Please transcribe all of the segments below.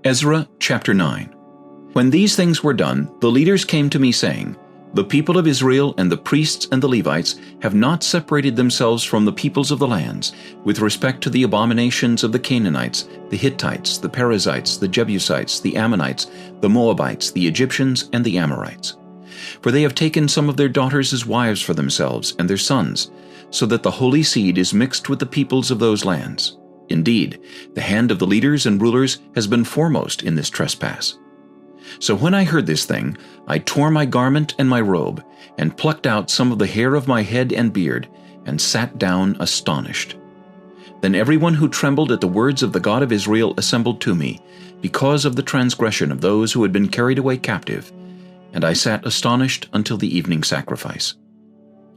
Ezra chapter 9. When these things were done, the leaders came to me saying, The people of Israel and the priests and the Levites have not separated themselves from the peoples of the lands with respect to the abominations of the Canaanites, the Hittites, the Perizzites, the Jebusites, the Ammonites, the Moabites, the Egyptians, and the Amorites. For they have taken some of their daughters as wives for themselves and their sons, so that the holy seed is mixed with the peoples of those lands. Indeed, the hand of the leaders and rulers has been foremost in this trespass. So when I heard this thing, I tore my garment and my robe, and plucked out some of the hair of my head and beard, and sat down astonished. Then everyone who trembled at the words of the God of Israel assembled to me, because of the transgression of those who had been carried away captive, and I sat astonished until the evening sacrifice.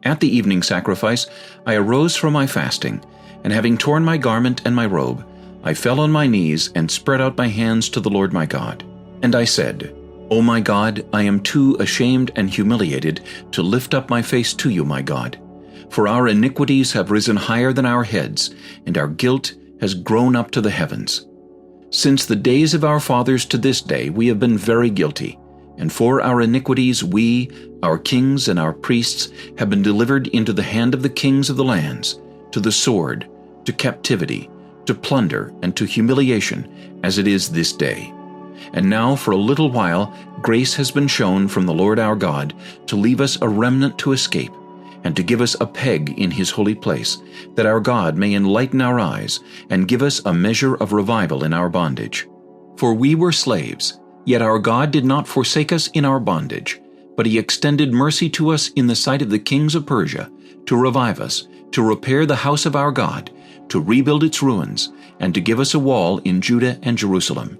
At the evening sacrifice I arose from my fasting, and having torn my garment and my robe, I fell on my knees and spread out my hands to the Lord my God. And I said, O my God, I am too ashamed and humiliated to lift up my face to you, my God. For our iniquities have risen higher than our heads, and our guilt has grown up to the heavens. Since the days of our fathers to this day we have been very guilty, and for our iniquities we, our kings and our priests, have been delivered into the hand of the kings of the lands, to the sword, to captivity, to plunder, and to humiliation, as it is this day. And now for a little while grace has been shown from the Lord our God to leave us a remnant to escape, and to give us a peg in his holy place, that our God may enlighten our eyes, and give us a measure of revival in our bondage. For we were slaves, yet our God did not forsake us in our bondage, but he extended mercy to us in the sight of the kings of Persia, to revive us, to repair the house of our God, to rebuild its ruins, and to give us a wall in Judah and Jerusalem.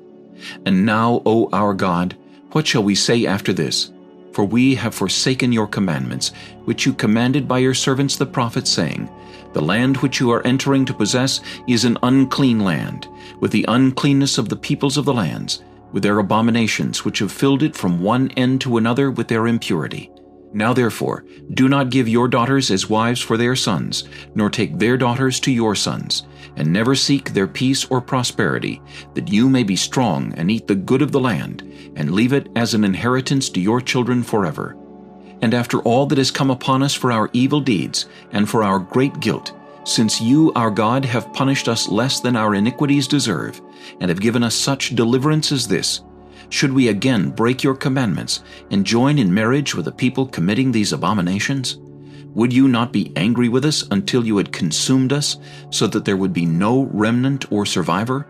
And now, O our God, what shall we say after this? For we have forsaken your commandments, which you commanded by your servants the prophets, saying, The land which you are entering to possess is an unclean land, with the uncleanness of the peoples of the lands, with their abominations which have filled it from one end to another with their impurity. Now therefore, do not give your daughters as wives for their sons, nor take their daughters to your sons, and never seek their peace or prosperity, that you may be strong and eat the good of the land, and leave it as an inheritance to your children forever. And after all that has come upon us for our evil deeds, and for our great guilt, since you, our God, have punished us less than our iniquities deserve, and have given us such deliverance as this, should we again break your commandments and join in marriage with a people committing these abominations? Would you not be angry with us until you had consumed us, so that there would be no remnant or survivor?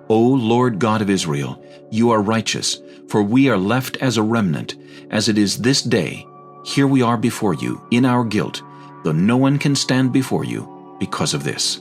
O Lord God of Israel, you are righteous, for we are left as a remnant, as it is this day. Here we are before you, in our guilt, though no one can stand before you because of this.